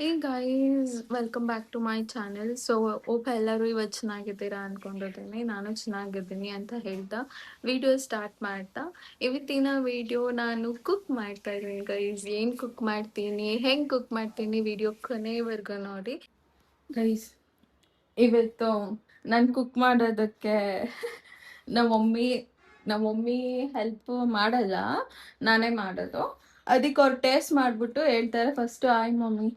Hey guys welcome back to my channel. So ಓಪ್ ಎಲ್ಲರೂ ಇವತ್ತು ಚೆನ್ನಾಗಿದ್ದೀರಾ ಅನ್ಕೊಂಡಿದ್ದೀನಿ. ನಾನು ಚೆನ್ನಾಗಿದ್ದೀನಿ ಅಂತ ಹೇಳ್ತಾ ವಿಡಿಯೋ ಸ್ಟಾರ್ಟ್ ಮಾಡ್ತಾ, ಇವತ್ತಿನ ವಿಡಿಯೋ ನಾನು ಕುಕ್ ಮಾಡ್ತಾ ಇದ್ದೀನಿ ಗೈಸ್. ಏನು ಕುಕ್ ಮಾಡ್ತೀನಿ, ಹೆಂಗೆ ಕುಕ್ ಮಾಡ್ತೀನಿ, ವಿಡಿಯೋ ಕೊನೆವರೆಗೂ ನೋಡಿ ಗೈಸ್. ಇವತ್ತು ನಾನು ಕುಕ್ ಮಾಡೋದಕ್ಕೆ ನಮ್ಮ ಮಮ್ಮಿ ನಮ್ಮ ಮಮ್ಮಿ ಹೆಲ್ಪ್ ಮಾಡಲ್ಲ, ನಾನೇ ಮಾಡೋದು. ಅದಕ್ಕೆ ಅವ್ರು ಟೇಸ್ಟ್ ಮಾಡ್ಬಿಟ್ಟು ಹೇಳ್ತಾರೆ ಫಸ್ಟ್. ಆಯ್ mummy,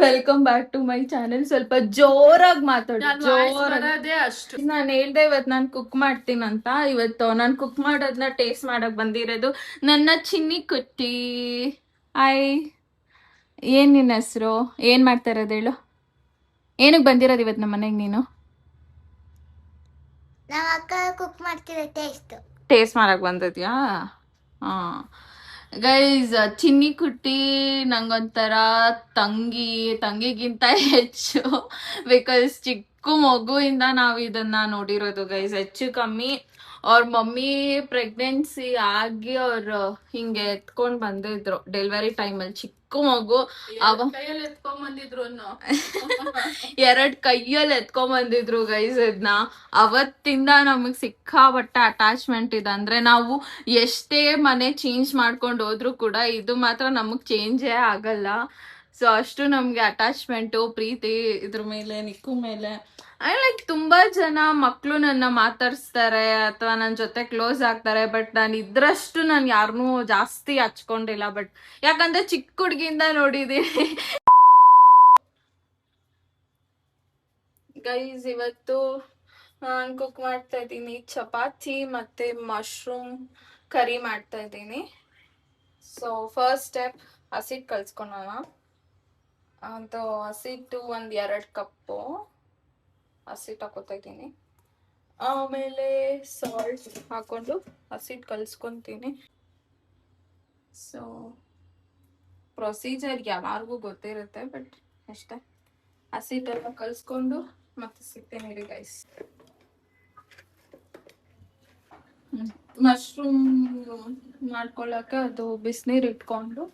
welcome back to my channel. ಸ್ವಲ್ಪ ಜೋರಾಗಿ ಮಾತಾಡಿ, ಜೋರಾಗಿ. ಅಷ್ಟು ನಾನು ಹೇಳ್ದೆ ಇವತ್ತು ನಾನು ಕುಕ್ ಮಾಡ್ತೀನಂತ. ಇವತ್ತು ನಾನು ಕುಕ್ ಮಾಡೋದನ್ನ ಟೇಸ್ಟ್ ಮಾಡಕ್ ಬಂದಿರೋದು ನನ್ನ ಚಿನ್ನಿ ಕುಟ್ಟಿ. ಆಯ್, ಏನ್ ನಿನ್ನ ಹೆಸರು, ಏನ್ ಮಾಡ್ತಾ ಇರೋದು ಹೇಳು? ಏನಕ್ಕೆ ಬಂದಿರೋದು ಇವತ್ತು ನಮ್ಮ ಮನೆಗೆ ನೀನು? ನಮ್ಮ ಅಕ್ಕ ಕುಕ್ ಮಾಡ್ತಿರೋ ಟೇಸ್ಟ್ ಮಾಡಕ್ ಬಂದಿದ್ಯಾ? ಹಾ ಗೈಸ್, ಚಿನ್ನಿ ಕುಟ್ಟಿ ನಂಗೊಂಥರ ತಂಗಿಗಿಂತ ಹೆಚ್ಚು. ಬಿಕಾಸ್ ಚಿಕ್ಕ ಮಗುವಿಂದ ನಾವು ಇದನ್ನ ನೋಡಿರೋದು ಗೈಸ್. ಹೆಚ್ಚು ಕಮ್ಮಿ ಅವ್ರ ಮಮ್ಮಿ ಪ್ರೆಗ್ನೆನ್ಸಿ ಆಗಿ ಅವ್ರು ಹಿಂಗೆ ಎತ್ಕೊಂಡ್ ಬಂದಿದ್ರು ಡೆಲಿವರಿ ಟೈಮಲ್ಲಿ. ಚಿಕ್ಕ ಮಗು ಎತ್ಕೊಂಡ್ ಬಂದಿದ್ರು, 2 ಕೈಯಲ್ಲಿ ಎತ್ಕೊಂಡ್ ಬಂದಿದ್ರು ಗೈಸ್. ಇದನ್ನ ಅವತ್ತಿಂದ ನಮಗ್ ಸಿಕ್ಕಾಪಟ್ಟೆ ಅಟ್ಯಾಚ್ಮೆಂಟ್ ಇದೆ. ಅಂದ್ರೆ ನಾವು ಎಷ್ಟೇ ಮನೆ ಚೇಂಜ್ ಮಾಡ್ಕೊಂಡು ಹೋದ್ರು ಕೂಡ ಇದು ಮಾತ್ರ ನಮಗ್ ಚೇಂಜೇ ಆಗಲ್ಲ. ಸೊ ಅಷ್ಟು ನಮ್ಗೆ ಅಟ್ಯಾಚ್ಮೆಂಟು, ಪ್ರೀತಿ ಇದ್ರ ಮೇಲೆ, ನಿಕ್ಕು ಮೇಲೆ. ಲೈಕ್ ತುಂಬಾ ಜನ ಮಕ್ಕಳು ನನ್ನ ಮಾತಾಡಿಸ್ತಾರೆ ಅಥವಾ ನನ್ನ ಜೊತೆ ಕ್ಲೋಸ್ ಆಗ್ತಾರೆ, ಬಟ್ ನಾನು ಇದ್ರಷ್ಟು ನಾನು ಯಾರನ್ನೂ ಜಾಸ್ತಿ ಹಚ್ಕೊಂಡಿಲ್ಲ. ಬಟ್ ಯಾಕಂದ್ರೆ ಚಿಕ್ಕ ಹುಡ್ಗಿಂದ ನೋಡಿದೀನಿ ಗೈಸ್. ಇವತ್ತು ನಾನು ಕುಕ್ ಮಾಡ್ತಾ ಇದ್ದೀನಿ ಚಪಾತಿ ಮತ್ತೆ ಮಶ್ರೂಮ್ ಕರಿ ಮಾಡ್ತಾ ಇದ್ದೀನಿ. ಸೊ ಫಸ್ಟ್ ಸ್ಟೆಪ್, ಹಸಿಟ್ಟು ಕಲ್ಸ್ಕೊಳ್ಳೋಣ. ಅದು ಹಸಿಟ್ಟು 1-2 ಕಪ್ಪು ಹಸಿಟ್ಟು ಹಾಕೋತಾ ಇದ್ದೀನಿ. ಆಮೇಲೆ ಸಾಲ್ಟ್ ಹಾಕೊಂಡು ಹಸಿಟ್ಟು ಕಲ್ಸ್ಕೊತೀನಿ. ಸೊ ಪ್ರೊಸೀಜರ್ ಯಾರಿಗೂ ಗೊತ್ತಿರುತ್ತೆ, ಬಟ್ ಅಷ್ಟೇ. ಹಸಿಟ್ಟೆಲ್ಲ ಕಲ್ಸ್ಕೊಂಡು ಮತ್ತೆ ಸಿಗ್ತೇನೆ ಗೈಸ್. ಮಶ್ರೂಮ್ ಮಾಡ್ಕೊಳ್ಳೋಕೆ ಅದು ಬಿಸಿನೀರು ಇಟ್ಕೊಂಡು,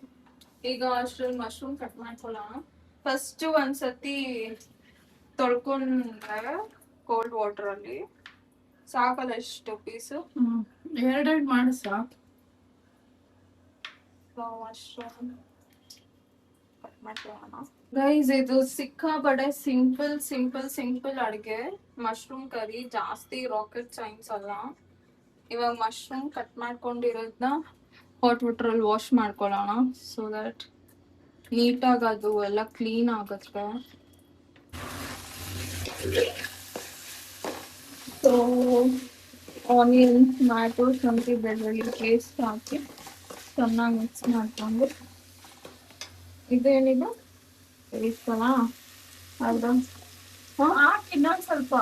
ಈಗ ಅಷ್ಟ್ರಲ್ಲಿ ಮಶ್ರೂಮ್ ಕಟ್ ಮಾಡ್ಕೊಳ್ಳೋಣ. ಫಸ್ಟ್ ಒಂದ್ಸತಿ ತೊಳ್ಕೊಂಡ್ರೆ ಕೋಲ್ಡ್ ವಾಟರ್ ಅಲ್ಲಿ ಸಾಕಲ್ಲ ಎಷ್ಟು ಪೀಸು? 2 ಮಾಡಿ ಸಾಕು. ಮಶ್ರೂಮ್ ಕಟ್ ಮಾಡ್ಕೊಳ್ಳೋಣ ಗೈಸ್. ಇದು ಸಿಕ್ಕಾಪಟ್ಟೆ ಸಿಂಪಲ್ ಅಡುಗೆ. ಮಶ್ರೂಮ್ ಕರಿ ಜಾಸ್ತಿ ರಾಕೆಟ್ ಸೈನ್ಸ್ ಅಲ್ಲ. ಇವಾಗ ಮಶ್ರೂಮ್ ಕಟ್ ಮಾಡ್ಕೊಂಡಿರೋದನ್ನ ಹಾಟ್ ವಾಟರ್ ಅಲ್ಲಿ ವಾಶ್ ಮಾಡ್ಕೊಳ್ಳೋಣ, ಸೊ ದಟ್ ನೀಟಾಗಿ ಅದು ಎಲ್ಲ ಕ್ಲೀನ್ ಆಗುತ್ತೆ. ಸೊ ಆನಿಯನ್, ಟೊಮ್ಯಾಟೊ, ಶುಂಠಿ, ಬೆಳ್ಳುಳ್ಳಿ ಪೇಸ್ಟ್ ಹಾಕಿ ಚೆನ್ನಾಗಿ ಮಿಕ್ಸ್ ಮಾಡ್ಕೊಂಡು, ಇದೇನಿದೆ ಇಷ್ಟನಾ? ಅದು ಹಾಕಿ ಇನ್ನೊಂದು ಸ್ವಲ್ಪ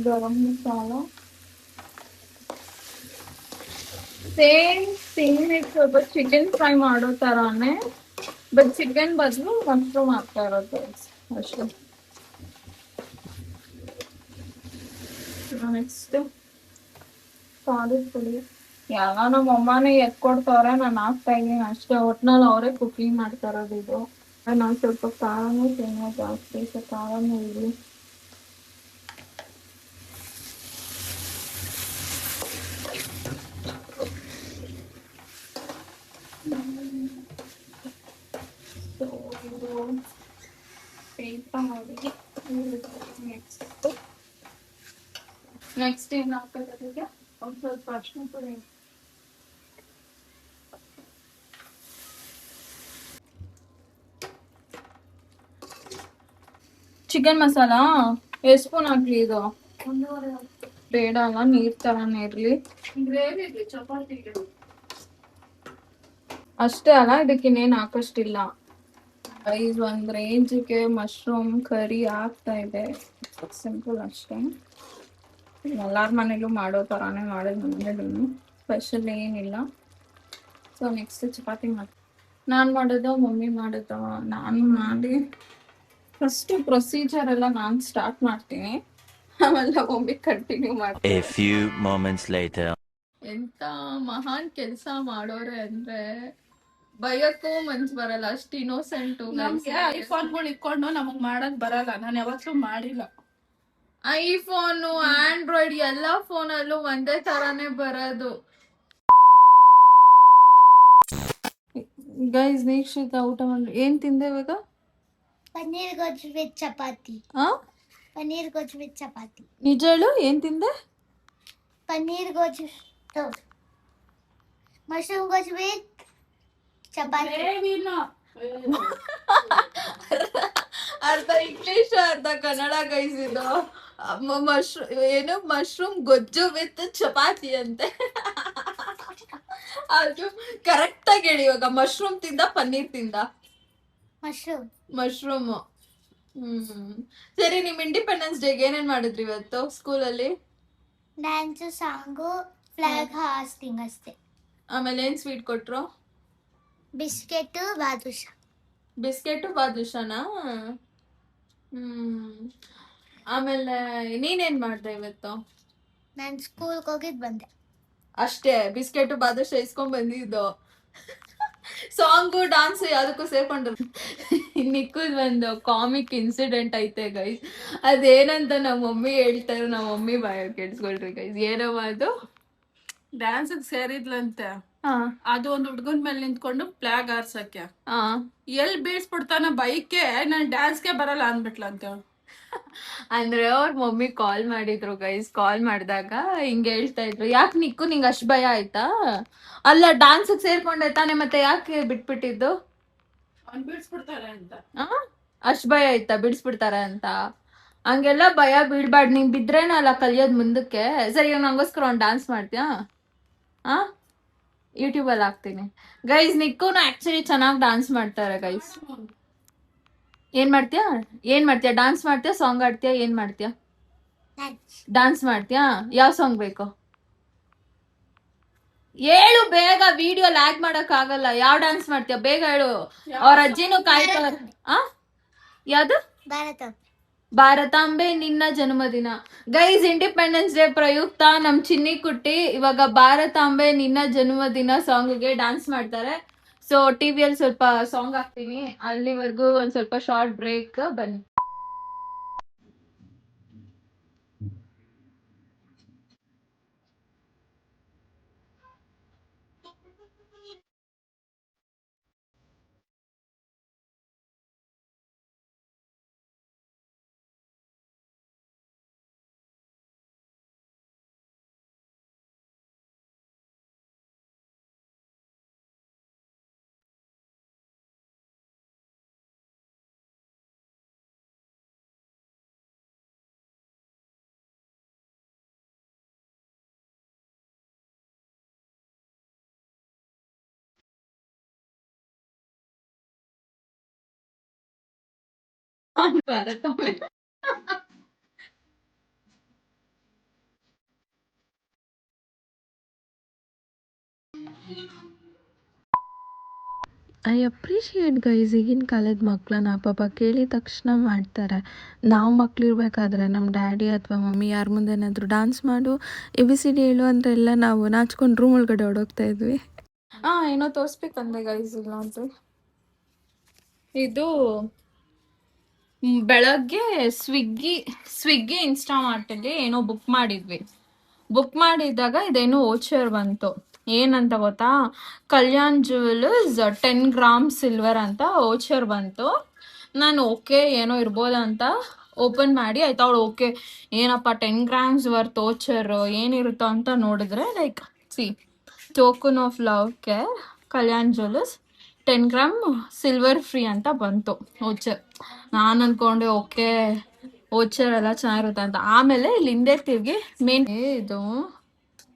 ಗರಂ ಮಸಾಲ. ಸೇಮ್ ಸ್ವಲ್ಪ ಚಿಕನ್ ಫ್ರೈ ಮಾಡೋ ತರಾನೇ, ಬಟ್ ಚಿಕನ್ ಬದಲು ಮಶ್ರೂಮ್ ಹಾಕ್ತಾ ಇರೋದು ಅಷ್ಟೇ. ನೆಕ್ಸ್ಟ್ ಖಾರದ ಪುಡಿ. ಯಾವ ನಮ್ಮ ಅಮ್ಮನೇ ಎತ್ಕೊಡ್ತಾವ್ರೆ, ನಾನು ಹಾಕ್ತಾ ಇದ್ದೀನಿ ಅಷ್ಟೇ. ಒಟ್ನಲ್ಲಿ ಅವರೇ ಕುಕಿಂಗ್ ಮಾಡ್ತಾ ಇರೋದು ಇದು. ನಾವು ಸ್ವಲ್ಪ ಖಾರನೂ ತಿನ್ನೋ ಜಾಸ್ತಿ, ಸೊ ಖಾರನೂ ಇರಲಿ. ನೆಕ್ಸ್ಟ್ ಏನು ಹಾಕೋದಕ್ಕೆ ಒಂದು ಸ್ವಲ್ಪ ಅರಿಶಿನ ಪುಡಿ, ಚಿಕನ್ ಮಸಾಲ. ಎಷ್ಟು ಸ್ಪೂನ್ ಹಾಕ್ಲಿ ಇದು? 1.5. ಬೇಡ ಅಲ್ಲ, ನೀರ್ ತರಾನೇ ಇರ್ಲಿ. ಗ್ರೇವಿ ಇರ್ಲಿ, ಚಪಾತಿಗೆ ಅಷ್ಟೇ ಅಲ್ಲ, ಇದಕ್ಕೆ ಇನ್ನೇನು ಹಾಕೋಷ್ಟಿಲ್ಲ. ಐದು ಒಂದು ರೇಂಜಿಗೆ ಮಶ್ರೂಮ್ ಕರಿ ಆಗ್ತಾ ಇದೆ. ಸಿಂಪಲ್ ಅಷ್ಟೇ, ಎಲ್ಲಾರ ಮನೇಲೂ ಮಾಡೋ ಥರಾನೇ ಮಾಡೋದು. ಮನೇಲೂ ಸ್ಪೆಷಲ್ ಏನಿಲ್ಲ. ಸೊ ನೆಕ್ಸ್ಟ್ ಚಪಾತಿ ನಾನು ಮಾಡೋದು ಮಮ್ಮಿ ಮಾಡೋದು? ನಾನು ಮಾಡಿ ಫಸ್ಟ್ ಪ್ರೊಸೀಜರ್ ಎಲ್ಲ ನಾನು ಸ್ಟಾರ್ಟ್ ಮಾಡ್ತೀನಿ, ಆಮೇಲೆ ಮಮ್ಮಿ ಕಂಟಿನ್ಯೂ ಮಾಡ್ತೀನಿ. ಎಂತ ಮಹಾನ್ ಕೆಲಸ ಮಾಡೋರೆ ಅಂದ್ರೆ ಬಯಕ್ಕೂ ಮನ್ಸ್ ಬರಲ್ಲ, ಅಷ್ಟು ಇನ್ನೋಸೆಂಟು. ನಮ್ಗೆ ಐಫೋನ್ಗಳು ಇಕ್ಕೊಂಡು ನಮಗ್ ಮಾಡಕ್ ಬರಲ್ಲ, ನಾನು ಯಾವತ್ತೂ ಮಾಡಿಲ್ಲ. ಐಫೋನು ಆಂಡ್ರಾಯ್ಡ್ ಎಲ್ಲ ಫೋನಲ್ಲೂ ಒಂದೇ ತರಾನೇ ಬರೋದು. ಗೈಸ್ ನೀಕ್ಷಿತ ಊಟ ಮಾಡಿ ಏನ್ ತಿಂದೆ ಇವಾಗ? ಪನ್ನೀರ್ ಗೊಜ್ಜು ವಿತ್ ಚಪಾತಿ. ಆ ಪನ್ನೀರ್ ಗೊಜ್ಜು ವಿತ್ ಚಪಾತಿ. ನಿಜ ಹೇಳು, ಏನ್ ತಿಂದೆ? ಪನ್ನೀರ್ ಗೊಜ್ಜು, ಮಶ್ರೂಮ್ ಗೊಜ್ಜು ವಿತ್ ಚಪಾತಿ. ಅರ್ಧ ಇಂಗ್ಲಿಷ್ ಅರ್ಧ ಕನ್ನಡ ಗೈಸ್ ಇದು. ಏನು ಮಶ್ರೂಮ್ ಗೊಜ್ಜು ವಿತ್ ಚಪಾತಿ ಅಂತೆ. ಅದು ಕರೆಕ್ಟ್ ಆಗಿ ಹೇಳಿ ಇವಾಗ. ಮಶ್ರೂಮ್ ತಿಂದ ಪನ್ನೀರ್ ತಿಂದ? ಮಶ್ರೂಮ್. ಸರಿ, ನಿಮ್ ಇಂಡಿಪೆಂಡೆನ್ಸ್ ಡೇಗೆ ಏನೇನ್ ಮಾಡಿದ್ರಿ ಇವತ್ತು ಸ್ಕೂಲಲ್ಲಿ? ಡ್ಯಾನ್ಸ್, ಸಾಂಗು, ಫ್ಲಾಗ್ ಹಾಸ್ಟಿಂಗ್ ಅಷ್ಟೇ. ಆಮೇಲೆ ಏನ್ ಸ್ವೀಟ್ ಕೊಟ್ರು? ಬಿಸ್ಕೆಟ್, ಬಾದುಷಾ. ಬಿಸ್ಕೆಟ್ ಬಾದುಷಾನಾ? ಆಮೇಲೆ ನೀನೇನ್ ಮಾಡ್ದೆ ಇವತ್ತು? ನಾನು ಸ್ಕೂಲ್ಗೆ ಹೋಗಿದ್ ಬಂದೆ ಅಷ್ಟೇ, ಬಿಸ್ಕೆಟ್ ಬಾದುಷಾ ಇಸ್ಕೊಂಡ್ ಬಂದಿದ್ದು. ಸಾಂಗು ಡಾನ್ಸ್ ಯಾವ್ದಕ್ಕೂ ಸೇರ್ಕೊಂಡ್ರು. ನಿಕ್ಕುದ್ ಒಂದು ಕಾಮಿಕ್ ಇನ್ಸಿಡೆಂಟ್ ಐತೆ ಗೈಸ್. ಅದೇನಂತ ನಮ್ಮ ಮಮ್ಮಿ ಹೇಳ್ತಾರೆ, ನಮ್ಮ ಮಮ್ಮಿ ಬಾಯ ಕೇಳಿಸ್ಕೊಳ್ರಿ ಗೈಸ್. ಏನವ ಅದು? ಡ್ಯಾನ್ಸ್ ಸೇರಿದ್ಲಂತೆ, ಅದು ಒಂದ್ ಹುಡ್ಗನ್ ಮೇಲೆ ನಿಂತ್ಕೊಂಡು ಫ್ಲಾಗ್ ಹಾರ್ಸಕ್ಕೆ ಎಲ್ ಬೀಳ್ಸ್ಬಿಡ್ತಾನ ಬೈಕ್ಗೆ, ನಾನ್ ಡ್ಯಾನ್ಸ್ಗೆ ಬರಲ್ಲ ಅಂದ್ಬಿಟ್ಲಂತೆ. ಅಂದ್ರೆ ಅವ್ರ ಮಮ್ಮಿ ಕಾಲ್ ಮಾಡಿದ್ರು ಗೈಸ್. ಕಾಲ್ ಮಾಡಿದಾಗ ಹಿಂಗ ಹೇಳ್ತಾ ಇದ್ರು, ಯಾಕೆ ನಿಕ್ಕು ನಿಂಗೆ ಅಷ್ಟ್ ಭಯ ಆಯ್ತಾ? ಅಲ್ಲ ಡಾನ್ಸ್ ಸೇರ್ಕೊಂಡೆ ತಾನೆ, ಮತ್ತೆ ಯಾಕೆ ಬಿಟ್ಬಿಟ್ಟಿದ್ದು? ಅವ್ನ್ ಬೀಳ್ಸ್ಬಿಡ್ತಾರೆ ಅಂತ. ಅಷ್ಟ್ ಭಯ ಆಯ್ತಾ ಬಿಡಿಸ್ಬಿಡ್ತಾರ ಅಂತ? ಹಂಗೆಲ್ಲ ಭಯ ಬೀಳ್ಬಾರ್ದು. ನೀನ್ ಬಿದ್ರೇನ ಅಲ್ಲ ಕಲಿಯೋದ್ ಮುಂದಕ್ಕೆ. ಸರಿ, ಇವಾಗ ನಂಗೋಸ್ಕರ ಒಂದ್ ಡಾನ್ಸ್ ಮಾಡ್ತೀಯಾ? ಯೂಟ್ಯೂಬ್ ಅಲ್ಲಿ ಹಾಕ್ತೀನಿ ಗೈಸ್. ನಿಕ್ಕೂನು ಆಕ್ಚುಲಿ ಚೆನ್ನಾಗಿ ಡಾನ್ಸ್ ಮಾಡ್ತಾರೆ ಗೈಸ್. ಏನ್ ಮಾಡ್ತೀಯಾ? ಡಾನ್ಸ್ ಮಾಡ್ತೀಯಾ, ಸಾಂಗ್ ಆಡ್ತೀಯಾ, ಏನ್ ಮಾಡ್ತೀಯಾ? ಡಾನ್ಸ್ ಮಾಡ್ತೀಯಾ? ಯಾವ ಸಾಂಗ್ ಬೇಕು ಹೇಳು ಬೇಗ, ವಿಡಿಯೋ ಲ್ಯಾಗ್ ಮಾಡಕ್ ಆಗಲ್ಲ. ಯಾವ ಡಾನ್ಸ್ ಮಾಡ್ತೀಯಾ ಬೇಗ ಹೇಳು. ಅವ್ರ ಅಜ್ಜಿನೂ ಕಾಯ್ತಾರ. ಯಾವ್ದು? ಭಾರತಾಂಬೆ ನಿನ್ನ ಜನ್ಮದಿನ. ಗೈಸ್, ಇಂಡಿಪೆಂಡೆನ್ಸ್ ಡೇ ಪ್ರಯುಕ್ತ ನಮ್ ಚಿನ್ನಿ ಕುಟ್ಟಿ ಇವಾಗ ಭಾರತಾಂಬೆ ನಿನ್ನ ಜನ್ಮದಿನ ಸಾಂಗ್ಗೆ ಡಾನ್ಸ್ ಮಾಡ್ತಾರೆ. ಸೊ ಟಿವಿಯಲ್ಲಿ ಸ್ವಲ್ಪ ಸಾಂಗ್ ಹಾಕ್ತೀನಿ, ಅಲ್ಲಿವರೆಗೂ ಒಂದ್ ಸ್ವಲ್ಪ ಶಾರ್ಟ್ ಬ್ರೇಕ್. ಬನ್ನಿ. ಭಾರತಾಂಬೆ ಐ ಅಪ್ರಿಷಿಯೇಟ್ ಗೈಸ್ ಈಗಿನ ಕಾಲದ ಮಕ್ಕಳನ್ನ. ಪಾಪ ಕೇಳಿದ ತಕ್ಷಣ ಮಾಡ್ತಾರೆ. ನಾವು ಮಕ್ಳಿರ್ಬೇಕಾದ್ರೆ ನಮ್ಮ ಡ್ಯಾಡಿ ಅಥವಾ ಮಮ್ಮಿ ಯಾರ ಮುಂದೆನಾದರೂ ಡಾನ್ಸ್ ಮಾಡು, ABCD ಹೇಳು ಅಂತೆಲ್ಲ ನಾವು ನಾಚ್ಕೊಂಡು ರೂಮ್ ಒಳಗಡೆ ಹೊಡೋಗ್ತಾ ಇದ್ವಿ. ಏನೋ ತೋರಿಸ್ಬೇಕಂದೆ ಗೈಸ್. ಇಲ್ಲ ಅಂತ ಇದು ಬೆಳಗ್ಗೆ ಸ್ವಿಗ್ಗಿ ಇನ್ಸ್ಟಾಮಾರ್ಟಲ್ಲಿ ಏನೋ ಬುಕ್ ಮಾಡಿದ್ವಿ. ಬುಕ್ ಮಾಡಿದಾಗ ಇದೇನೋ ವೋಚರ್ ಬಂತು. ಏನಂತ ಗೊತ್ತಾ? ಕಲ್ಯಾಣ್ ಜ್ಯುವೆಲ್ಲರ್ಸ್ 10 ಗ್ರಾಮ್ ಸಿಲ್ವರ್ ಅಂತ ವೋಚರ್ ಬಂತು. ನಾನು ಓಕೆ ಏನೋ ಇರ್ಬೋದಂತ ಓಪನ್ ಮಾಡಿ ಆಯ್ತಾ, ಅವಳು ಓಕೆ ಏನಪ್ಪ 10 ಗ್ರಾಮ್ಸ್ ವರ್ತ್ ವೋಚರ್ ಏನಿರುತ್ತೋ ಅಂತ ನೋಡಿದ್ರೆ, like token of love care Kalyan jewellers 10 gram silver free ಅಂತ ಬಂತು ವೋಚರ್. ನಾನು ಅನ್ಕೊಂಡೆ ಓಕೆ ವೋಚರ್ ಎಲ್ಲ ಚೆನ್ನಾಗಿರುತ್ತೆ ಅಂತ. ಆಮೇಲೆ ಇಲ್ಲಿ ಹಿಂದೆ ತಿರ್ಗಿ ಮೇನ್ ಇದು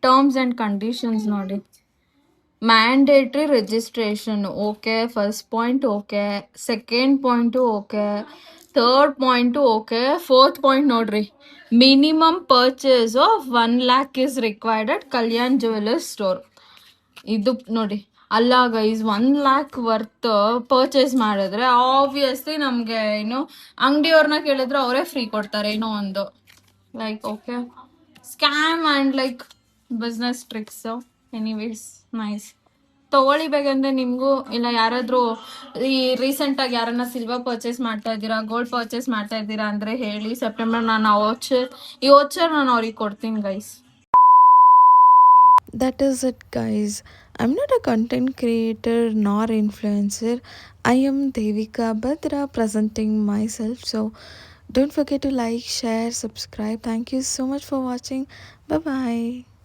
ಟರ್ಮ್ಸ್ ಅಂಡ್ ಕಂಡೀಷನ್ಸ್ ನೋಡಿ. Mandatory registration okay, first point okay, second point okay, third point okay, fourth point ನೋಡ್ರಿ, minimum purchase of 1 lakh is required at Kalyan Jewellers store. ಇದು ನೋಡಿ, ಅಲ್ಲ ಗೈಸ್ 1 lakh ವರ್ತ್ ಪರ್ಚೇಸ್ ಮಾಡಿದ್ರೆ ಆಬ್ವಿಯಸ್ಲಿ ನಮಗೆ ಏನು ಅಂಗಡಿಯವ್ರನ್ನ ಕೇಳಿದ್ರೆ ಅವರೇ ಫ್ರೀ ಕೊಡ್ತಾರೆ ಏನೋ ಒಂದು. Like okay scam and like business tricks. Anyways nice. ತಗೊಳ್ಳಿ ಬೇಕಂದ್ರೆ ನಿಮಗೂ, ಇಲ್ಲ ಯಾರಾದರೂ ಈ ರೀಸೆಂಟಾಗಿ ಯಾರನ್ನ ಸಿಲ್ವರ್ ಪರ್ಚೇಸ್ ಮಾಡ್ತಾ ಇದ್ದೀರಾ, ಗೋಲ್ಡ್ ಪರ್ಚೇಸ್ ಮಾಡ್ತಾ ಇದ್ದೀರಾ ಅಂದರೆ ಹೇಳಿ. ಸೆಪ್ಟೆಂಬರ್ ನಾನು ಈ ವೋಚರ್ ನಾನು ಅವ್ರಿಗೆ ಕೊಡ್ತೀನಿ guys. That is it, guys. I'm not a content creator nor influencer. I am Devika Badra presenting myself. So don't forget to like, share, subscribe. Thank you so much for watching. Bye bye.